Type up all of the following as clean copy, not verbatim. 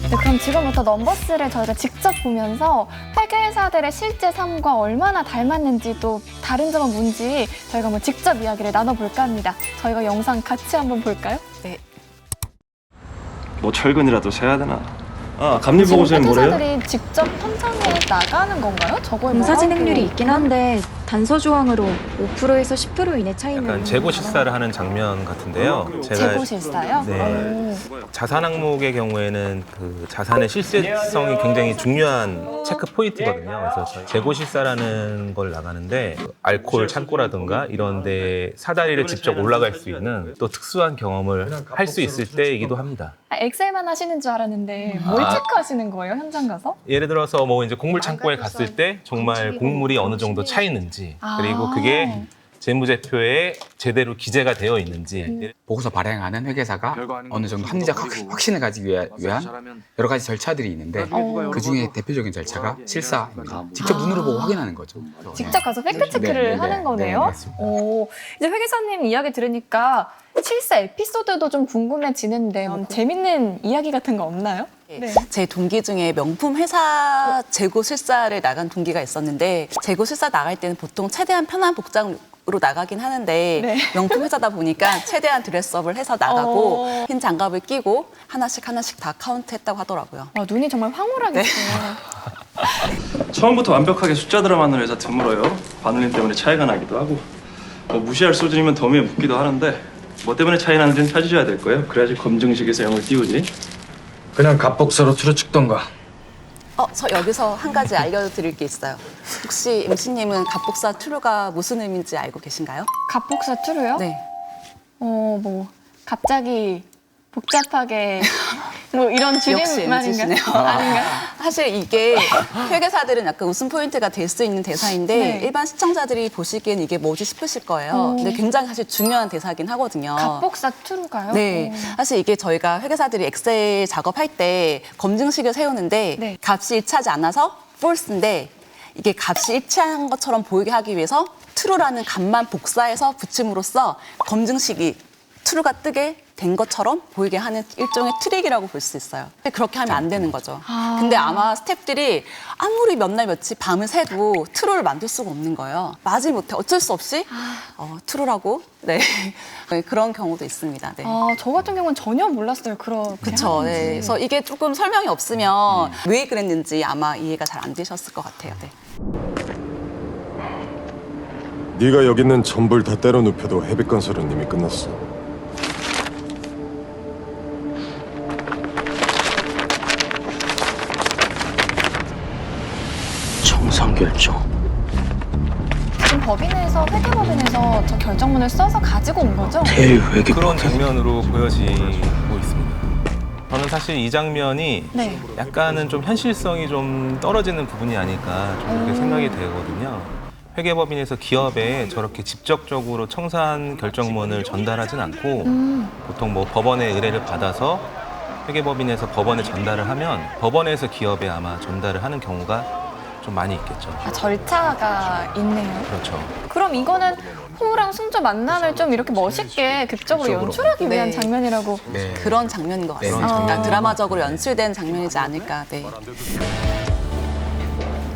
네, 그럼 지금부터 넘버스를 저희가 직접 보면서 회계사들의 실제 삶과 얼마나 닮았는지 또 다른 점은 뭔지 저희가 한번 직접 이야기를 나눠볼까 합니다. 저희가 영상 같이 한번 볼까요? 네. 뭐 철근이라도 세야 되나? 아, 감리 보고서에 뭐래요? 회계사들이 직접 현장에 나가는 건가요? 저거에 검사 뭐라고? 진행률이 있긴 한데 단서 조항으로 5%에서 10% 이내 차이는 약간 재고 실사를 하는 장면 같은데요. 재고 실사요? 네. 자산 항목의 경우에는 그 자산의 실세성이 굉장히 중요한 체크 포인트거든요. 그래서 저희 재고 실사라는 걸 나가는데 알코올 창고라든가 이런 데 사다리를 직접 올라갈 수 있는 또 특수한 경험을 할 수 있을 때이기도 합니다. 엑셀만 하시는 줄 알았는데 뭘 체크하시는 거예요, 현장 가서? 예를 들어서 뭐 이제 곡물 창고에 갔을 때 정말 곡물이 어느 정도 차 있는지 그리고 그게 재무제표에 제대로 기재가 되어 있는지 보고서 발행하는 회계사가 어느 정도 합리적 확신을 가지기 위한 여러 가지 절차들이 있는데 그 중에 대표적인 절차가 실사입니다. 직접 눈으로 보고 확인하는 거죠. 직접 가서 팩트체크를 하는 거네요? 맞습니다. 이제 회계사님 이야기 들으니까 실사 에피소드도 좀 궁금해지는데 뭐 재밌는 이야기 같은 거 없나요? 네. 제 동기 중에 명품 회사 재고 실사를 나간 동기가 있었는데 재고 실사 나갈 때는 보통 최대한 편한 복장으로 나가긴 하는데 네. 명품 회사다 보니까 최대한 드레스업을 해서 나가고 흰 장갑을 끼고 하나씩 다 카운트했다고 하더라고요. 눈이 정말 황홀하겠어요. 처음부터 완벽하게 숫자들을 맞는 회사 드물어요. 바늘림 때문에 차이가 나기도 하고 뭐 무시할 수준이면 더미에 묻기도 하는데 뭐 때문에 차이 나는지는 찾으셔야 될 거예요. 그래야지 검증식에서 영을 띄우지. 그냥 갑복사로 추려찍던가. 저 여기서 한 가지 알려드릴 게 있어요. 혹시 MC님은 갑복사 투루가 무슨 의미인지 알고 계신가요? 갑복사 투루요? 네. 뭐 갑자기 복잡하게 뭐 이런 역시 줄임말인가요? MC시네요. 아닌가요? 사실 이게 회계사들은 약간 웃음 포인트가 될 수 있는 대사인데 네. 일반 시청자들이 보시기엔 이게 뭐지 싶으실 거예요. 근데 굉장히 사실 중요한 대사긴 하거든요. 갑복사 투루가요? 네, 사실 이게 저희가 회계사들이 엑셀 작업할 때 검증식을 세우는데 네. 값이 일치하지 않아서 false인데 이게 값이 일치한 것처럼 보이게 하기 위해서 true라는 값만 복사해서 붙임으로써 검증식이 true가 뜨게 된 것처럼 보이게 하는 일종의 트릭이라고 볼 수 있어요. 그렇게 하면 안 되는 거죠. 근데 아마 스태프들이 아무리 몇 날 며칠 밤을 새도 true를 만들 수가 없는 거예요. 마지 못해 어쩔 수 없이 true라고 네. 네, 그런 경우도 있습니다. 네. 저 같은 경우는 전혀 몰랐어요. 그렇게 그렇죠. 하는지. 네. 그래서 이게 조금 설명이 없으면 왜 그랬는지 아마 이해가 잘 안 되셨을 것 같아요. 네. 네가 여기 있는 전부를 다 때려 눕혀도 헤비건설은 이미 끝났어. 정상결정. 지금 법인에서 회계법인에서 저 결정문을 써서 가지고 온 거죠? 대회계 그런 장면으로 보여지고 있습니다. 저는 사실 이 장면이 네. 약간은 좀 현실성이 좀 떨어지는 부분이 아닐까 좀 그렇게 생각이 되거든요. 회계법인에서 기업에 저렇게 직접적으로 청산 결정문을 전달하진 않고 보통 뭐 법원의 의뢰를 받아서 회계법인에서 법원에 전달을 하면 법원에서 기업에 아마 전달을 하는 경우가 좀 많이 있겠죠. 절차가 있네요. 그렇죠. 그럼 이거는 호우랑 승조 만남을 좀 이렇게 멋있게 극적으로 연출하기 위한 네. 장면이라고. 네. 그런 장면인 것 같습니다. 그런 장면. 약간 드라마적으로 연출된 장면이지 않을까. 네.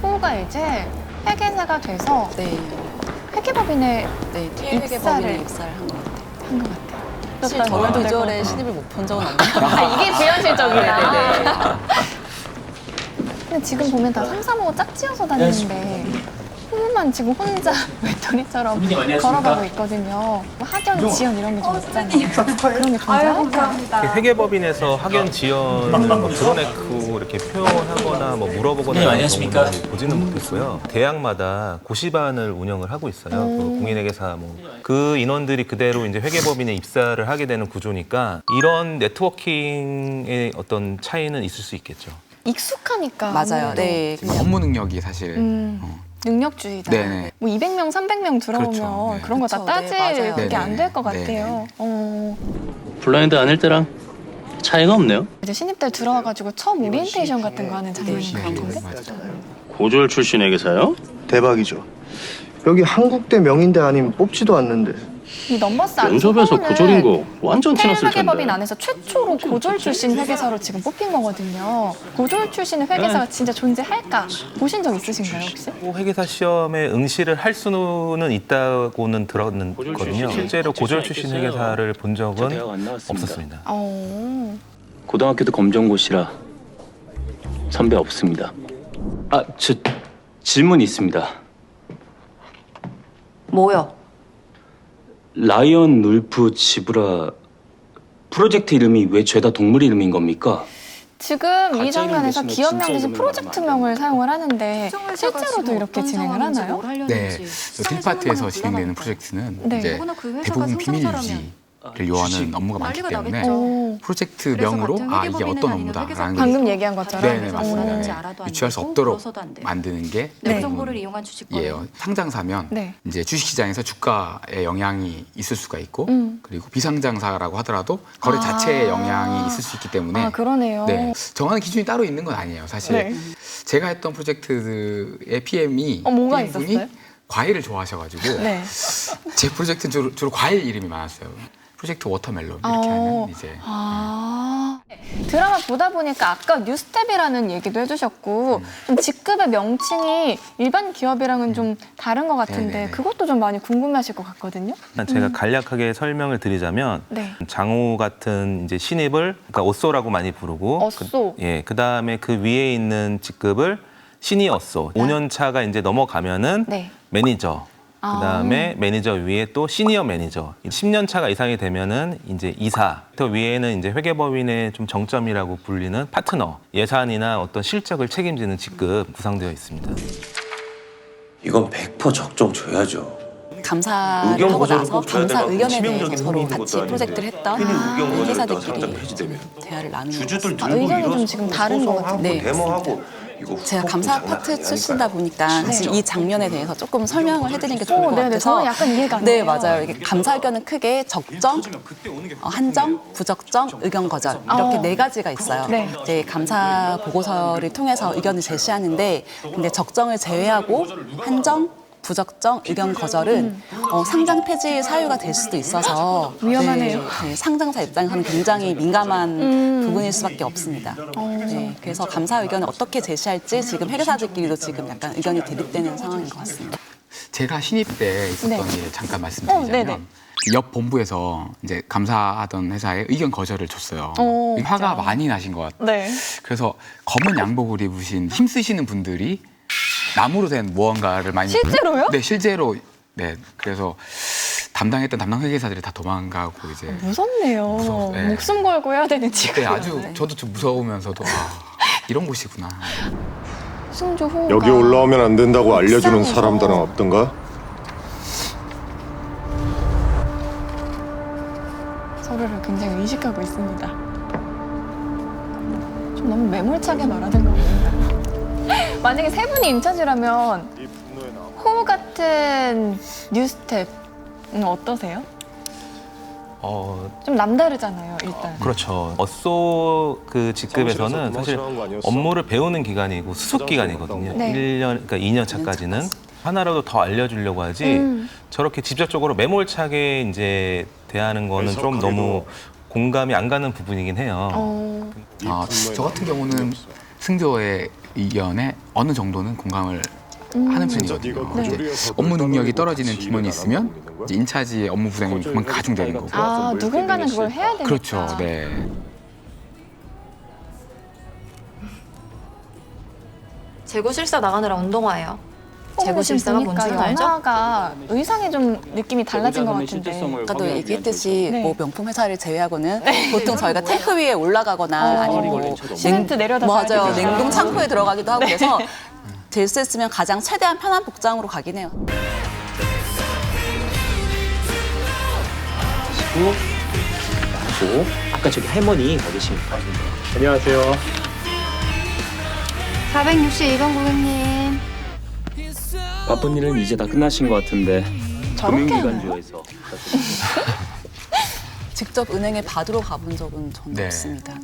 호우가 이제 회계사가 돼서 네. 회계법인에 네. 회계법인에 입사를 한 것 같아요. 한 것 같아요. 사실 또 저는 나와도 비주얼에 되고. 신입을 못 본 적은 없는데. 이게 비현실적이야. 네네네. 근데 지금 보면 다 상사모가 짝지어서 다니는데 호우만 지금 혼자 외톨이처럼 걸어가고 있거든요. 학연, 지연 이런 게 좀 있잖아요. 그런 게 존재할까요? 회계법인에서 학연 지연을 뭐 드러내고 이렇게 표현하거나 뭐 물어보거나 이런 경우는 보지는 못했고요. 대학마다 고시반을 운영을 하고 있어요. 그 공인회계사 그 인원들이 그대로 이제 회계법인에 입사를 하게 되는 구조니까 이런 네트워킹의 어떤 차이는 있을 수 있겠죠. 익숙하니까. 맞아요. 아무래도. 네. 업무 능력이 사실 능력주의다. 네네. 뭐 200명, 300명 들어오면 그렇죠. 네. 그런 거 다 그렇죠. 네, 따질 맞아요. 그게 안 될 것 네네. 같아요. 블라인드 아닐 때랑 차이가 없네요. 이제 신입들 들어와가지고 처음 오리엔테이션 같은 거 하는 장면인 것 같은데? 고졸 출신 회계사요? 대박이죠. 여기 한국대 명인대 아니면 뽑지도 않는데 이 넘버스 안에서 면접에서 호우는 고졸인 거 완전 티났을 텐데. 회계법인 안에서 최초로 고졸 출신 회계사로 지금 뽑힌 거거든요. 고졸 출신 회계사가 진짜 존재할까 보신 적 있으신가요 혹시? 회계사 시험에 응시를 할 수는 있다고는 들었거든요. 실제로 고졸 출신 회계사를 본 저 적은 대학 안 나왔습니다. 없었습니다. 고등학교도 검정고시라 선배 없습니다. 아, 저 질문 있습니다. 뭐요? 라이언 울프 지브라 프로젝트 이름이 왜 죄다 동물 이름인 겁니까? 지금 이 가짜 장면에서 이름 대신에 기업명 진짜 대신 이름을 프로젝트명을 사용을 하는데 실제로도 이렇게 진행을 하나요? 네, 딜파트에서 진행되는 프로젝트는 네. 이제 대부분 비밀 유지를 요하는 업무가 많기 때문에 프로젝트명으로 이게 어떤 업무다라는 걸 방금 얘기한 것처럼. 네, 맞습니다. 네. 유추할 수 없도록 만드는 게 네. 대부분이에요. 상장사면 네. 이제 주식시장에서 주가에 영향이 있을 수가 있고 그리고 비상장사라고 하더라도 거래 자체에 영향이 있을 수 있기 때문에 아, 그러네요. 네, 정하는 기준이 따로 있는 건 아니에요. 사실 네. 제가 했던 프로젝트의 PM이 뭐가 PM분이 있었어요? 과일을 좋아하셔가지고 네. 제 프로젝트는 주로 과일 이름이 많았어요. 프로젝트 워터멜론 이렇게 하면 이제 드라마 보다 보니까 아까 뉴스텝이라는 얘기도 해주셨고 좀 직급의 명칭이 일반 기업이랑은 좀 다른 것 같은데 네네네. 그것도 좀 많이 궁금해하실 것 같거든요. 제가 간략하게 설명을 드리자면 네. 장호 같은 이제 신입을 그러니까 어쏘라고 많이 부르고 어쏘. 그다음에 그 위에 있는 직급을 시니어 어쏘. 5년 차가 이제 넘어가면은 네. 매니저. 그다음에 매니저 위에 또 시니어 매니저. 10년 차가 이상이 되면은 이제 이사. 더 위에는 이제 회계법인의 좀 정점이라고 불리는 파트너. 예산이나 어떤 실적을 책임지는 직급 구성되어 있습니다. 이건 100% 적정 줘야죠. 감사를 의견 하고 거절을 나서 꼭 줘야 감사 되나? 의견에 치명적인 대해서 서로 의미 있는 같이 것도 프로젝트를 아닌데. 했던 괜히 의견 거절했다가 상장 회계사들끼리 폐지되면. 대화를 나누는 주주들 거죠. 들고 의견이 좀 일어서고 지금 다른 것 같은데. 네, 데모하고 이거 제가 후폭풍 감사 장난 파트 아니니까요. 출신이다 보니까 사실 이 장면에 대해서 조금 설명을 해드리는 게 좋을 것 네네. 같아서 저는 약간 이해가 안 네, 돼요. 맞아요. 이게 감사 의견은 크게 적정, 한정, 부적정, 의견 거절 이렇게 네 가지가 있어요. 네. 이제 감사 보고서를 통해서 의견을 제시하는데 근데 적정을 제외하고 한정, 부적정, 의견 거절은 상장 폐지 사유가 될 수도 있어서 위험하네요. 네, 상장사 입장에서는 굉장히 민감한 부분일 수밖에 없습니다. 네, 그래서 감사 의견을 어떻게 제시할지 지금 회계사들끼리도 지금 약간 의견이 대립되는 상황인 것 같습니다. 제가 신입 때 있었던 네. 일 잠깐 네네. 말씀드리자면 옆 본부에서 이제 감사하던 회사에 의견 거절을 줬어요. 화가 많이 나신 것 같아요. 네. 그래서 검은 양복을 입으신 힘쓰시는 분들이 나무로 된 무언가를 많이 실제로요? 네, 실제로. 네, 그래서 담당했던 담당 회계사들이 다 도망가고 이제 무섭네요. 무서워, 네. 목숨 걸고 해야 되는 직업. 그때 아주 저도 좀 무서우면서도 이런 곳이구나. 승조 호우가 여기 올라오면 안 된다고 알려주는 옥상에서 사람들은 없던가? 서로를 굉장히 의식하고 있습니다. 좀 너무 매몰차게 말하는 거 같아요. 만약에 세 분이 인차지라면 호우 같은 뉴스텝은 어떠세요? 좀 남다르잖아요, 일단. 그렇죠. 어쏘 그 직급에서는 사실 업무를 배우는 기간이고 수습 기간이거든요. 네. 1년, 그러니까 2년 차까지는 하나라도 더 알려주려고 하지 저렇게 직접적으로 매몰차게 이제 대하는 거는 좀 너무 공감이 안 가는 부분이긴 해요. 저 같은 경우는 승조의 의견에 어느 정도는 공감을 하는 편이거든요. 네. 이제 업무 능력이 떨어지는 팀원이 있으면 이제 인차지의 업무 부담이 그만큼 가중되는 거고. 누군가는 그걸 해야 되니까. 그렇죠. 네. 재고실사 나가느라 운동화예요. 재고실사가 보니까 뭔지는 알죠? 연하가 의상이 좀 느낌이 달라진 것 같은데. 아까도 얘기했듯이 네. 뭐 명품 회사를 제외하고는 보통 저희가 탱크 위에 올라가거나 아니면 뭐 시멘트 내려다 뭐 봐야 맞아요. 되죠. 냉동 창고에 들어가기도 하고 그래서 될 수 있으면 가장 최대한 편한 복장으로 가긴 해요. 아까 저기 할머니 가 계십니까? 안녕하세요. 462번 고객님. 바쁜 일은 이제 다 끝나신 것 같은데 저렇게 금융기관주에서 직접 은행에 받으러 가본 적은 전혀 네. 없습니다.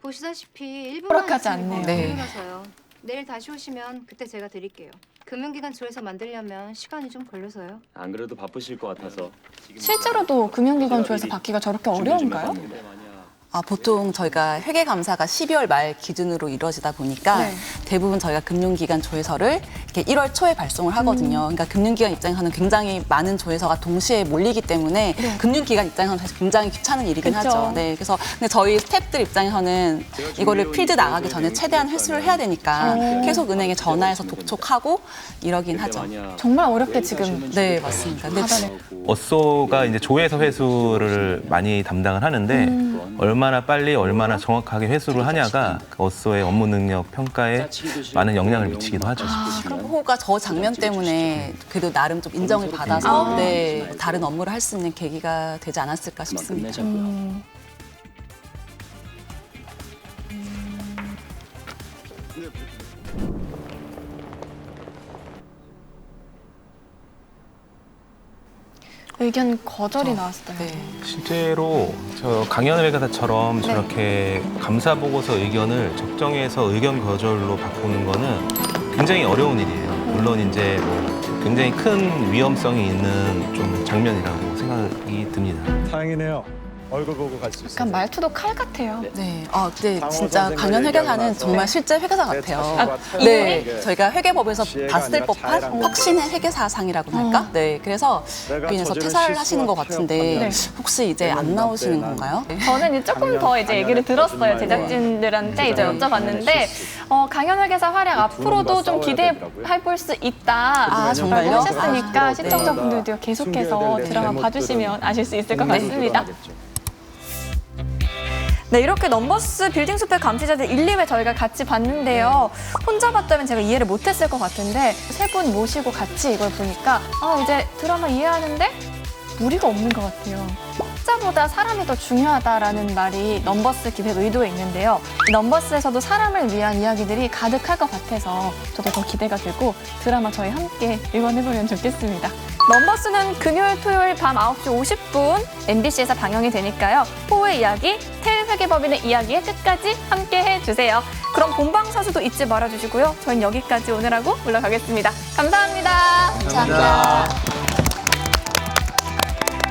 보시다시피 허락하지 않네요. 네. 내일 다시 오시면 그때 제가 드릴게요. 금융기관 조회서 만들려면 시간이 좀 걸려서요. 안 그래도 바쁘실 것 같아서. 실제로도 금융기관 조회서 받기가 저렇게 어려운가요? 보통 저희가 회계감사가 12월 말 기준으로 이루어지다 보니까 네. 대부분 저희가 금융기관 조회서를 이렇게 1월 초에 발송을 하거든요. 그러니까 금융기관 입장에서는 굉장히 많은 조회서가 동시에 몰리기 때문에 네. 금융기관 입장에서는 사실 굉장히 귀찮은 일이긴 그쵸. 하죠. 네, 그래서 근데 저희 스태프들 입장에서는 이거를 필드 나가기 전에 최대한 회수를 해야 되니까 계속 은행에 전화해서 독촉하고 이러긴 하죠. 정말 어렵게 지금 네, 맞습니다. 근데 받아내. 어쏘가 이제 조회서 회수를 많이 담당을 하는데 얼마나 빨리 얼마나 정확하게 회수를 하냐가 그 어쏘의 업무 능력 평가에 많은 영향을 미치기도 하죠. 호가 저 장면 때문에 그래도 나름 좀 인정을 받아서 네, 다른 업무를 할 수 있는 계기가 되지 않았을까 싶습니다. 의견 거절이 나왔어요. 네. 실제로 저 강연 회계사처럼 저렇게 감사 보고서 의견을 적정해서 의견 거절로 바꾸는 거는 굉장히 어려운 일이에요. 물론 이제 뭐 굉장히 큰 위험성이 있는 좀 장면이라고 생각이 듭니다. 다행이네요. 얼굴 보고 갈 수 있어요. 약간 말투도 칼 같아요. 네, 근데 진짜 강연 회계사는 정말 실제 회계사 같아요. 이 네, 저희가 회계법에서 봤을 법한 확신의 회계사상이라고 할까? 네, 그래서 그래서 퇴사를 하시는 것 같은데 네. 혹시 이제 안 나오시는 건가요? 저는 이제 조금 더 이제 얘기를 들었어요. 제작진들한테 이제 여쭤봤는데 강연 회계사 활약 앞으로도 좀 기대해 볼 수 있다. 정말요? 라고 하셨으니까 네. 시청자분들도 계속해서 드라마 봐주시면 아실 수 있을 것 같습니다. 네, 이렇게 넘버스 빌딩숲의 감시자들 1, 2회 저희가 같이 봤는데요. 혼자 봤다면 제가 이해를 못했을 것 같은데 세 분 모시고 같이 이걸 보니까 이제 드라마 이해하는데 무리가 없는 것 같아요. 숫자보다 사람이 더 중요하다라는 말이 넘버스 기획 의도에 있는데요. 넘버스에서도 사람을 위한 이야기들이 가득할 것 같아서 저도 더 기대가 되고 드라마 저희 함께 응원해보면 좋겠습니다. 넘버스는 금요일, 토요일 밤 9시 50분 MBC에서 방영이 되니까요. 포의 이야기, 태일 회계법인의 이야기에 끝까지 함께 해주세요. 그럼 본방사수도 잊지 말아주시고요. 저희는 여기까지 오느라고 물러가겠습니다. 감사합니다. 감사합니다.